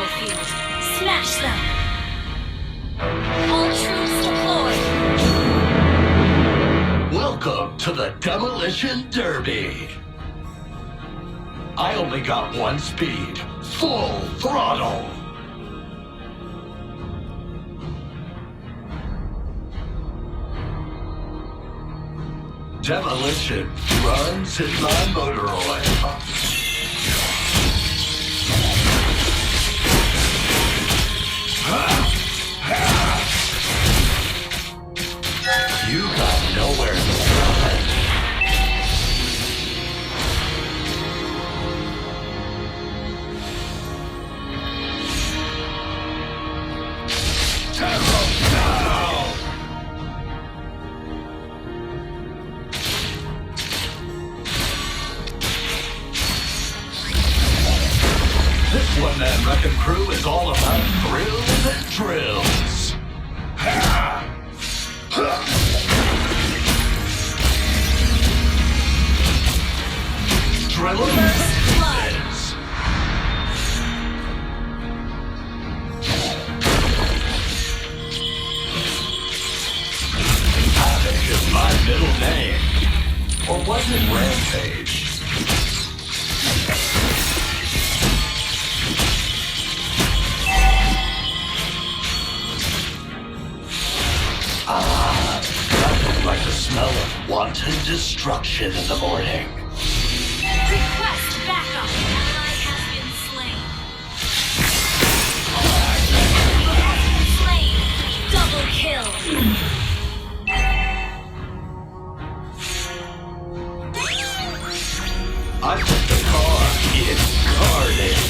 battlefield. Smash them! All troops deployed! Welcome to the Demolition Derby. I only got one speed. Full throttle. Demolition runs in my motor oil. You got nowhere to run. This one-man wrecking crew is all about thrills and drills. Drill First blood. Havoc is my middle name. Or was it Rampage? Nothing like the smell of wanton destruction in the morning. Request backup! Ally has been slain. Slain! Double kill! I put the car in carnage.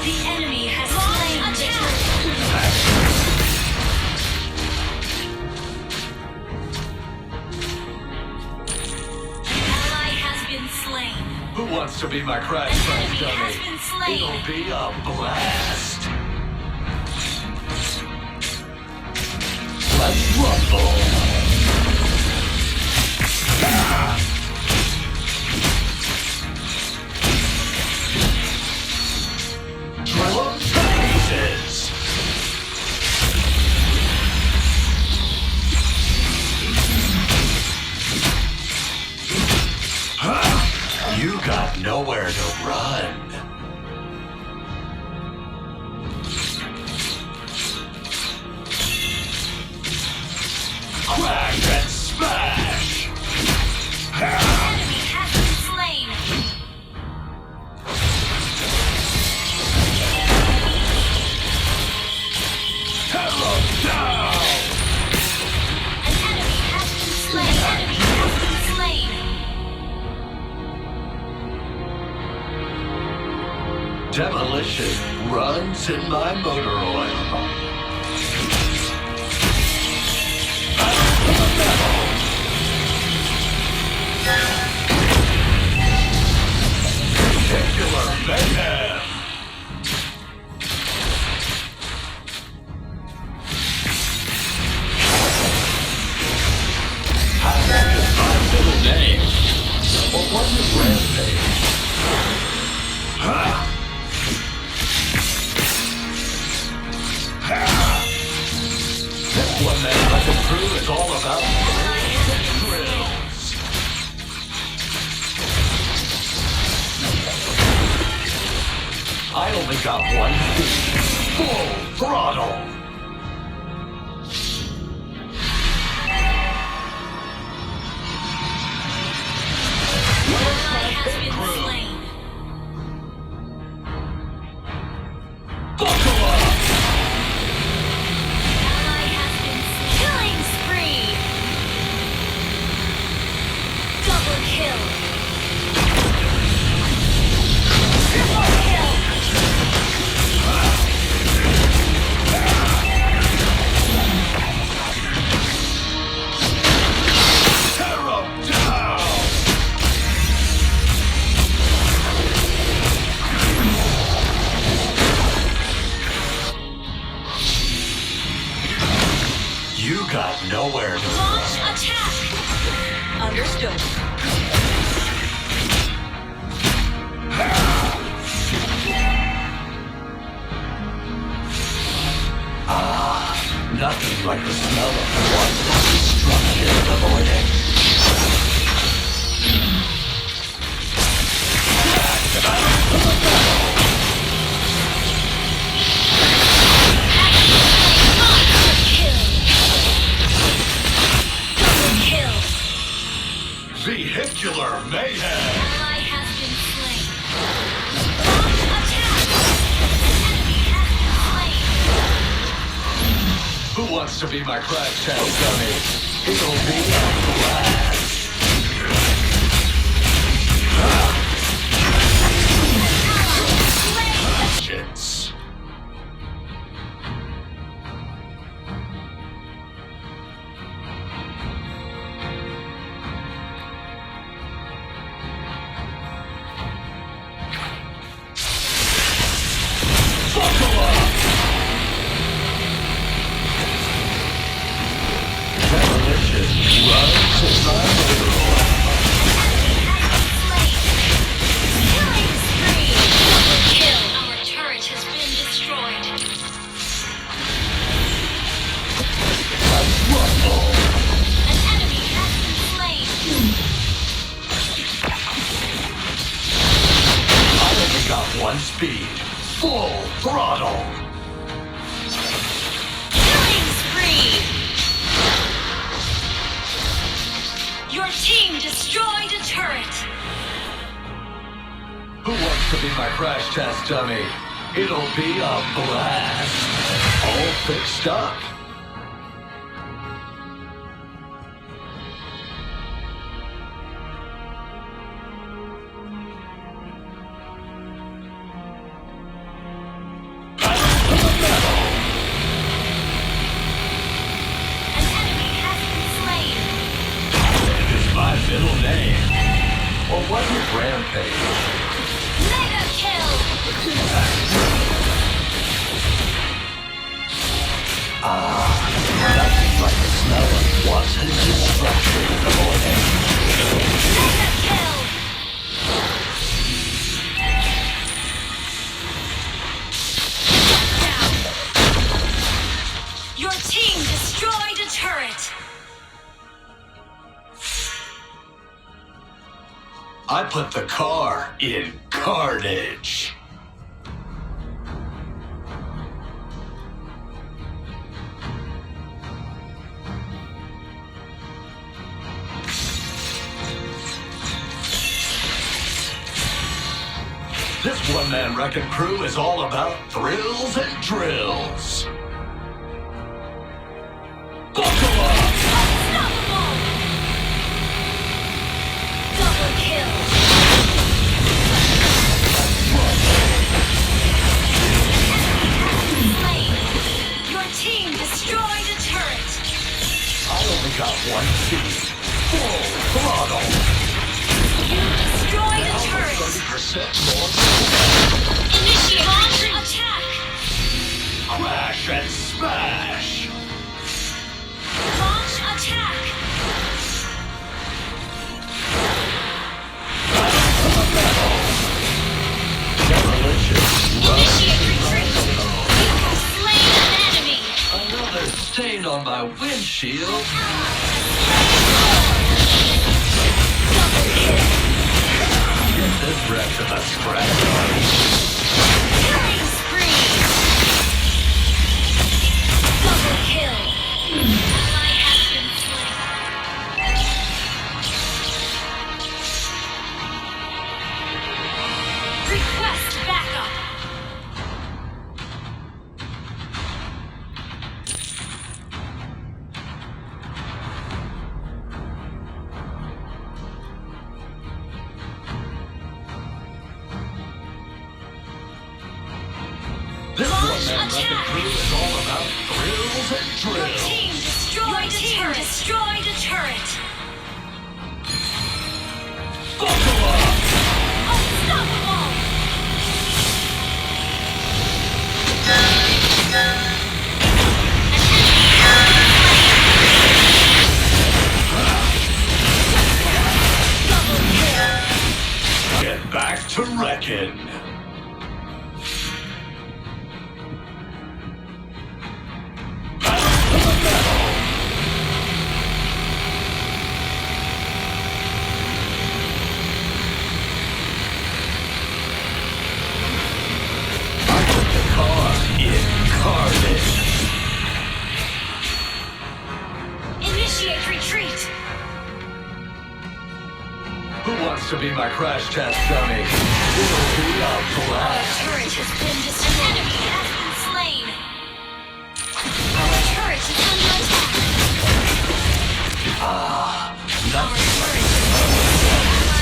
The enemy has slain attack! Ally has been slain. Who wants to be my crash An test enemy dummy? has been slain. It'll be a blast. Let's rumble. Drill 'em to pieces. You got nowhere to run. Crash and smash! Enemy has been slain. Tear 'em down! An enemy has been slain. Enemy has been slain. Demolition runs in my motor oil. Particular mayhem. Havoc is my middle name. Or was it Rampage? This one-man wrecking crew is all about thrills. I only got one speed. Full throttle. Ally has been slain. Buckle up. Ally has been slain. Killing spree. Double kill. Triple kill. Tear 'em down. You got nowhere to Launch attack. Understood. Vehicular mayhem! Ally has been slain. Launch attack! An enemy has been slain. Who wants to be my crash test dummy? It'll be a blast! Vengeance. Buckle up! Demolition runs in my middle. Killing spree! Double kill! Our turret has been destroyed. Rumble! An enemy has been slain. I only got one speed. Full throttle! Killing spree! Your team destroyed a turret. Who wants to be my crash test dummy? It'll be a blast! All fixed up. An enemy has been slain. It is my middle name. Or was it Rampage? Mega kill! Nothing like the smell of wanton destruction in the morning. Mega kill! Down. Your team destroyed a turret. I put the car in carnage. This one-man wrecking crew is all about thrills and drills. Buckle up! Unstoppable! Double kill! Slain. Your team destroyed a turret. I only got one speed. Full throttle. You destroyed a turret. 30% more. Initiate launch attack. Crash and smash. Launch attack. Demolition. Initiate retreat. You have slain an enemy. Another stain on my windshield. Double kill. Get this wreck to the scratch. Killing spree. Double kill. Ally has been slain. Request backup. This Launch one-man wrecking attack. crew is all about thrills and Your drills. team destroyed a turret. Destroyed a turret. Buckle up! Unstoppable. Double kill. Get back to wrecking. Who wants to be my crash test dummy? It'll be a Our blast. turret has been destroyed. An enemy has been slain. Our turret is under attack. Our Nothing. turret is under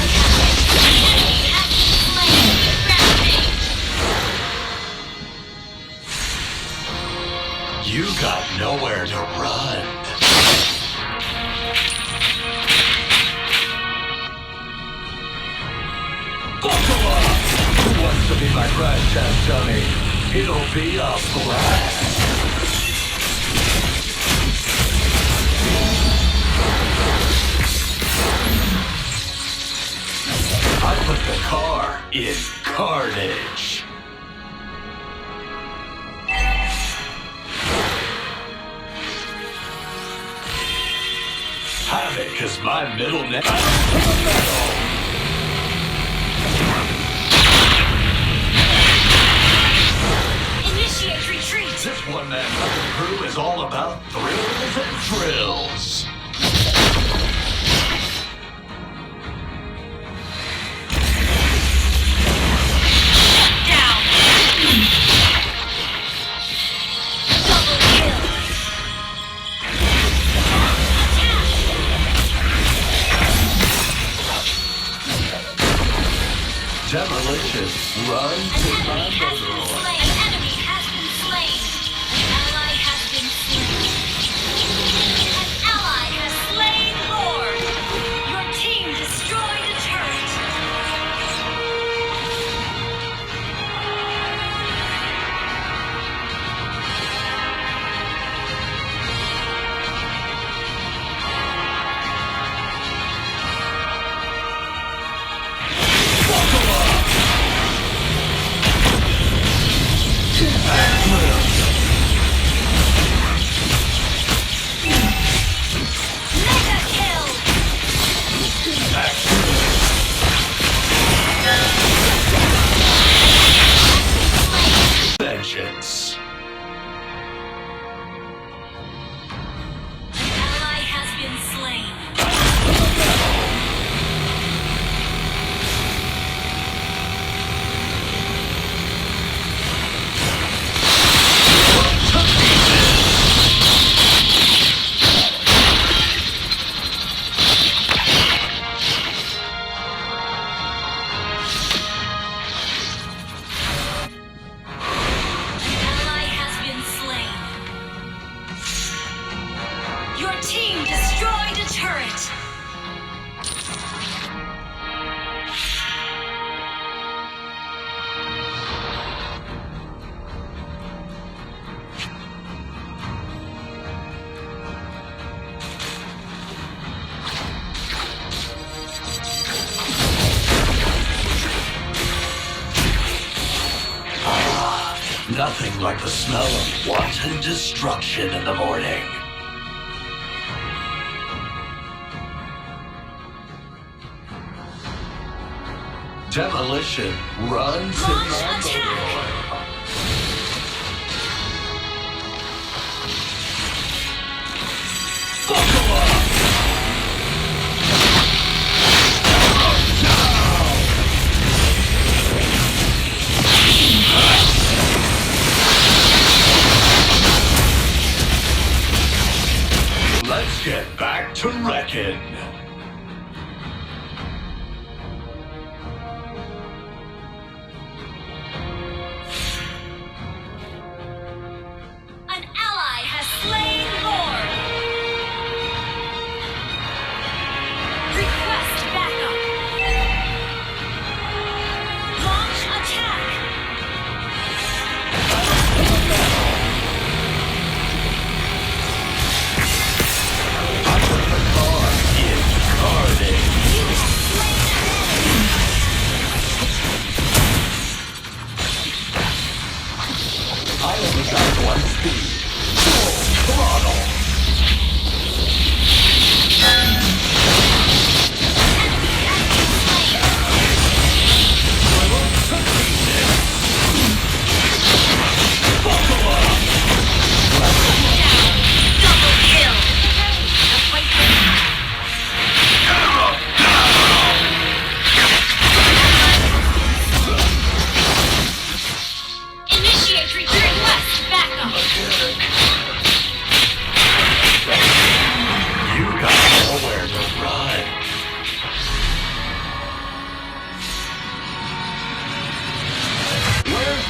attack. An enemy has been slain. Rampage. You got nowhere to run. Buckle up! Who wants to be my crash test dummy? It'll be a blast. I put the car in carnage. Havoc is my middle name. Initiate retreat. This one-man fucking crew is all about thrills and drills. Down. Double kill. Demolition, run An to enemy my has been mother. slain. An enemy has been slain. An ally has been slain. An ally has slain Lord. Your team destroyed a turret. Buckle up! Mega kill. Vengeance. An ally has been slain. An ally has been slain. Your team destroyed a turret. Nothing like the smell of wanton destruction in the morning. Demolition, run to Launch my attack. Buckle up! Let's get back to wrecking. An ally has slain Lord. Request backup. Launch attack. I put the car in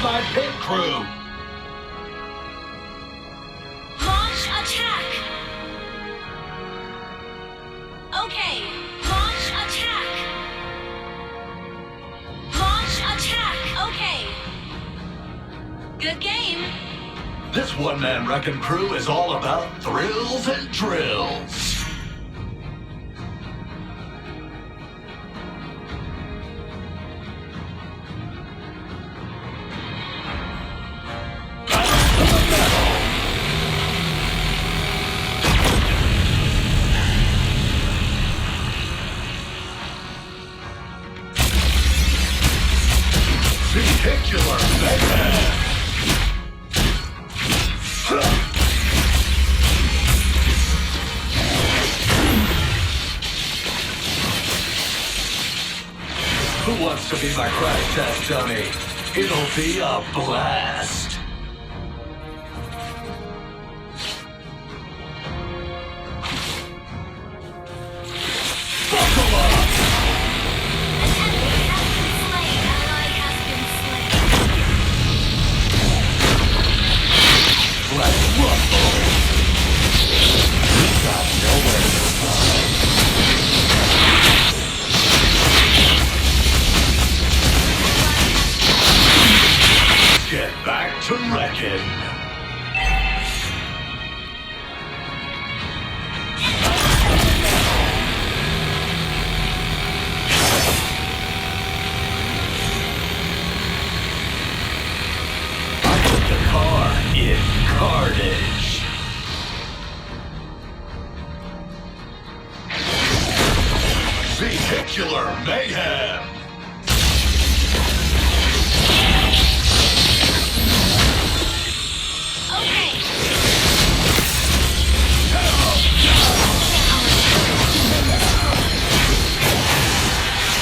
my pit crew. Launch attack. Okay. Launch attack. Launch attack. Okay. Good game. This one-man wrecking crew is all about thrills and drills. Vehicular mayhem! Who wants to be my crash test dummy? It'll be a blast! Buckle up! Let's rumble! We got nowhere to run. Get back to wrecking! I put the car in carnage. Vehicular mayhem! Okay.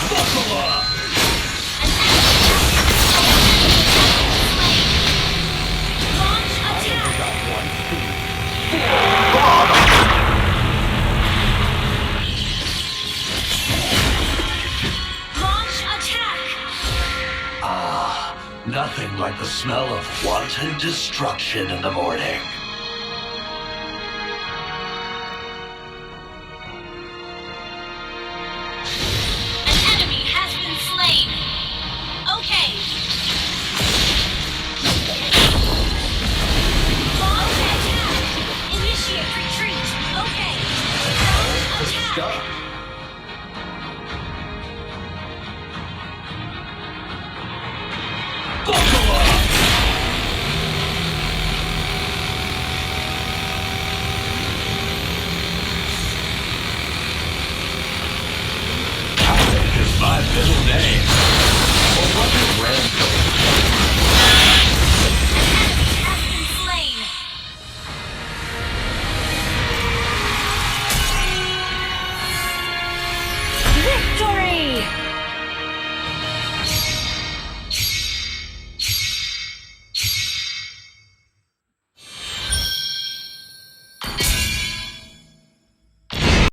Buckle up! Launch attack. Launch attack. Nothing like the smell of wanton destruction in the morning. An enemy has been slain. Okay. Launch attack. Initiate retreat. Okay. Launch attack. Stop. Buckle